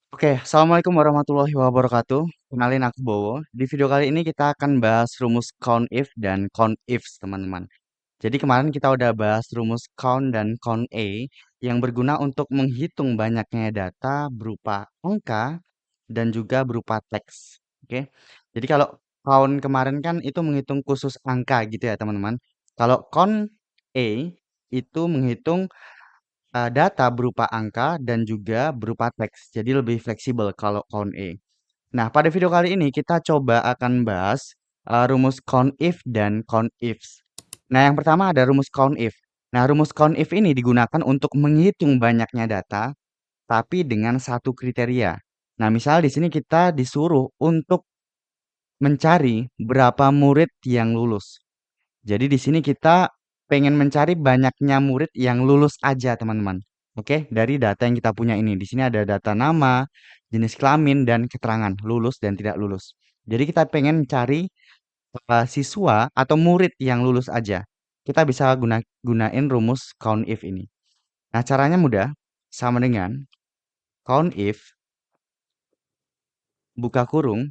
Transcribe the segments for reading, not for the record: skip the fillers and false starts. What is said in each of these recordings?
Oke, Assalamualaikum warahmatullahi wabarakatuh. Kenalin aku Bowo. Di video kali ini kita akan bahas rumus count if dan count ifs, teman-teman. Jadi kemarin kita udah bahas rumus count dan count yang berguna untuk menghitung banyaknya data berupa angka dan juga berupa teks. Oke. Jadi kalau count kemarin kan itu menghitung khusus angka gitu ya, teman-teman. Kalau count itu menghitung data berupa angka dan juga berupa teks. Jadi lebih fleksibel kalau count Nah, pada video kali ini kita coba akan bahas rumus count if dan count ifs. Nah, yang pertama ada rumus count if. Nah, rumus count if ini digunakan untuk menghitung banyaknya data, tapi dengan satu kriteria. Nah, misal di sini kita disuruh untuk mencari berapa murid yang lulus. Jadi di sini kita pengen mencari banyaknya murid yang lulus aja, teman-teman. Oke, dari data yang kita punya ini. Di sini ada data nama, jenis kelamin, dan keterangan lulus dan tidak lulus. Jadi kita pengen cari siswa atau murid yang lulus aja. Kita bisa gunain rumus count if ini. Nah, caranya mudah, sama dengan count if buka kurung.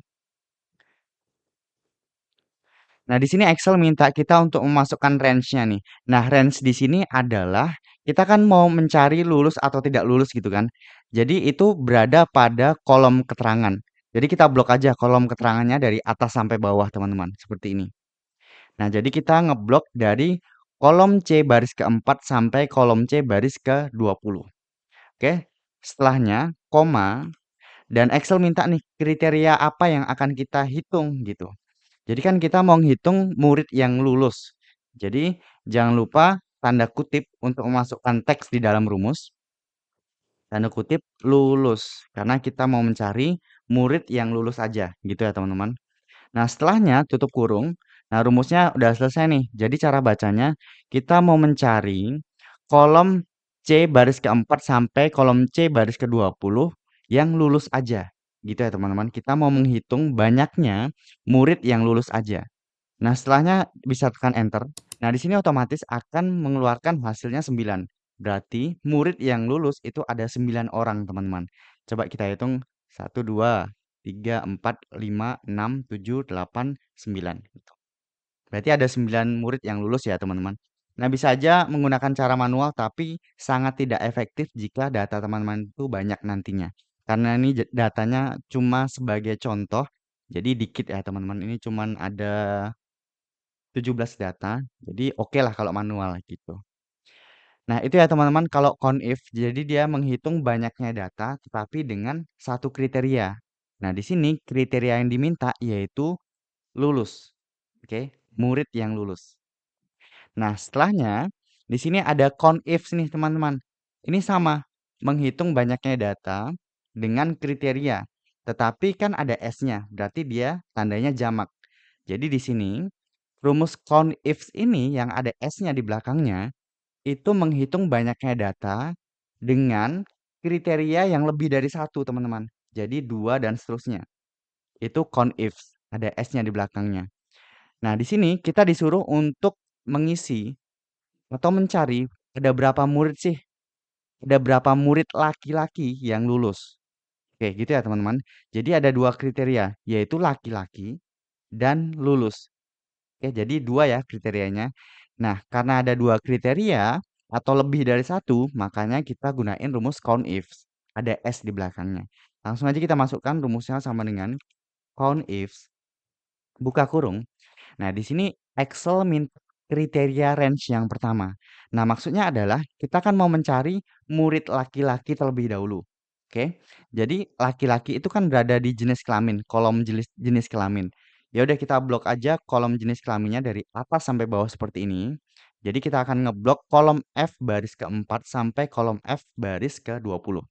Nah, di sini Excel minta kita untuk memasukkan range-nya nih. Nah, range di sini adalah kita kan mau mencari lulus atau tidak lulus gitu kan. Jadi itu berada pada kolom keterangan. Jadi kita blok aja kolom keterangannya dari atas sampai bawah, teman-teman. Seperti ini. Nah, jadi kita ngeblok dari kolom C baris keempat sampai kolom C baris ke-20. Oke. Setelahnya, koma. Dan Excel minta nih kriteria apa yang akan kita hitung gitu. Jadi kan kita mau ngitung murid yang lulus. Jadi jangan lupa tanda kutip untuk memasukkan teks di dalam rumus. Tanda kutip lulus. Karena kita mau mencari murid yang lulus aja. Gitu ya teman-teman. Nah setelahnya tutup kurung. Nah rumusnya udah selesai nih. Jadi cara bacanya kita mau mencari kolom C baris keempat sampai kolom C baris ke-20 yang lulus aja. Gitu ya teman-teman. Kita mau menghitung banyaknya murid yang lulus aja. Nah, setelahnya bisa tekan enter. Nah, di sini otomatis akan mengeluarkan hasilnya 9. Berarti murid yang lulus itu ada 9 orang, teman-teman. Coba kita hitung 1, 2, 3, 4, 5, 6, 7, 8, 9. Gitu. Berarti ada 9 murid yang lulus ya, teman-teman. Nah, bisa aja menggunakan cara manual, tapi sangat tidak efektif jika data teman-teman itu banyak nantinya. Karena ini datanya cuma sebagai contoh, jadi dikit ya, teman-teman. Ini cuma ada 17 data, jadi oke lah kalau manual gitu. Nah, itu ya teman-teman kalau COUNTIF, jadi dia menghitung banyaknya data tetapi dengan satu kriteria. Nah, di sini kriteria yang diminta yaitu lulus. Oke, murid yang lulus. Nah, setelahnya di sini ada COUNTIFs nih teman-teman. Ini sama, menghitung banyaknya data dengan kriteria. Tetapi kan ada S-nya, berarti dia tandanya jamak. Jadi di sini rumus count ifs ini yang ada S-nya di belakangnya itu menghitung banyaknya data dengan kriteria yang lebih dari satu, teman-teman. Jadi dua dan seterusnya. Itu count ifs, ada S-nya di belakangnya. Nah, di sini kita disuruh untuk mengisi atau mencari ada berapa murid sih? Ada berapa murid laki-laki yang lulus? Oke, gitu ya, teman-teman. Jadi ada dua kriteria, yaitu laki-laki dan lulus. Oke, jadi dua ya kriterianya. Nah, karena ada dua kriteria atau lebih dari satu, makanya kita gunain rumus count ifs. Ada S di belakangnya. Langsung aja kita masukkan rumusnya sama dengan count ifs, buka kurung. Nah, di sini Excel minta kriteria range yang pertama. Nah, maksudnya adalah kita kan mau mencari murid laki-laki terlebih dahulu. Oke, jadi laki-laki itu kan berada di jenis kelamin, kolom jenis kelamin. Ya udah kita blok aja kolom jenis kelaminnya dari atas sampai bawah seperti ini. Jadi kita akan ngeblok kolom F baris keempat sampai kolom F baris ke-20.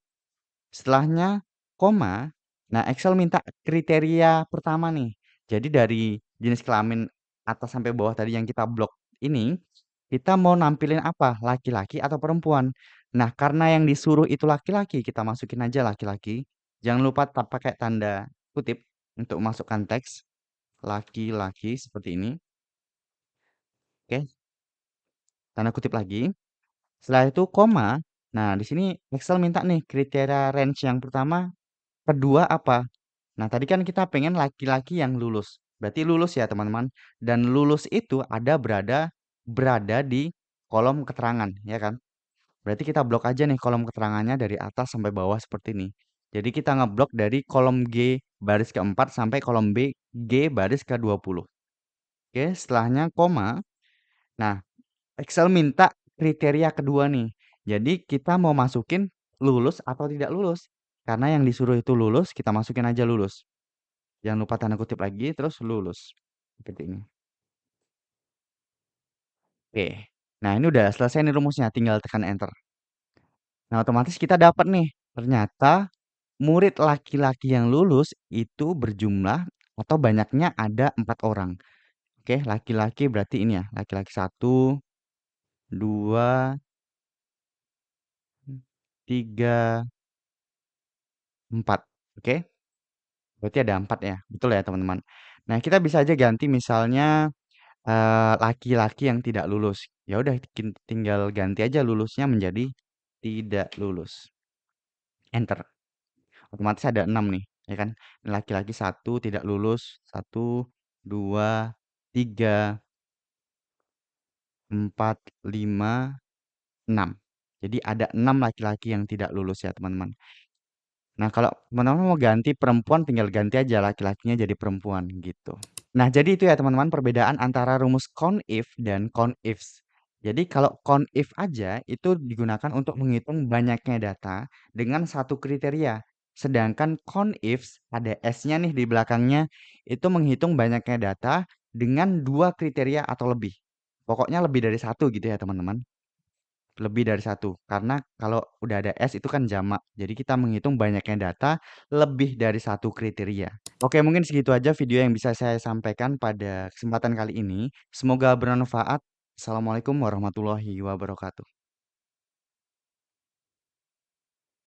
Setelahnya koma. Nah, Excel minta kriteria pertama nih. Jadi dari jenis kelamin atas sampai bawah tadi yang kita blok ini, kita mau nampilin apa? Laki-laki atau perempuan? Nah, karena yang disuruh itu laki-laki, kita masukin aja laki-laki. Jangan lupa pakai tanda kutip untuk masukkan teks laki-laki seperti ini. Oke, tanda kutip lagi. Setelah itu koma. Nah, di sini Excel minta nih kriteria range yang pertama kedua apa? Nah, tadi kan kita pengen laki-laki yang lulus. Berarti lulus ya, teman-teman. Dan lulus itu ada berada di kolom keterangan, ya kan? Berarti kita blok aja nih kolom keterangannya dari atas sampai bawah seperti ini. Jadi kita ngeblok dari kolom G baris keempat sampai kolom B G baris ke-20. Oke, setelahnya koma. Nah, Excel minta kriteria kedua nih. Jadi kita mau masukin lulus atau tidak lulus. Karena yang disuruh itu lulus, kita masukin aja lulus. Jangan lupa tanda kutip lagi, terus lulus. Seperti ini. Oke. Nah, ini udah selesai nih rumusnya, tinggal tekan enter. Nah, otomatis kita dapat nih. Ternyata murid laki-laki yang lulus itu berjumlah atau banyaknya ada 4 orang. Oke, laki-laki berarti ini ya, laki-laki 1, 2, 3, 4. Oke, berarti ada 4 ya. Betul ya, teman-teman. Nah, kita bisa aja ganti misalnya laki-laki yang tidak lulus. Ya udah tinggal ganti aja lulusnya menjadi tidak lulus. Enter. Otomatis ada 6 nih, ya kan? Laki-laki 1 tidak lulus, 1, 2, 3, 4, 5, 6. Jadi ada 6 laki-laki yang tidak lulus ya, teman-teman. Nah, kalau teman-teman mau ganti perempuan tinggal ganti aja laki-lakinya jadi perempuan gitu. Nah, jadi itu ya teman-teman perbedaan antara rumus CONIF dan CONIFs. Jadi kalau CONIF aja itu digunakan untuk menghitung banyaknya data dengan satu kriteria. Sedangkan CONIFs ada S-nya nih di belakangnya itu menghitung banyaknya data dengan dua kriteria atau lebih. Pokoknya lebih dari satu gitu ya teman-teman. Lebih dari satu. Karena kalau udah ada S itu kan jamak. Jadi kita menghitung banyaknya data lebih dari satu kriteria. Oke, mungkin segitu aja video yang bisa saya sampaikan pada kesempatan kali ini. Semoga bermanfaat. Assalamualaikum warahmatullahi wabarakatuh.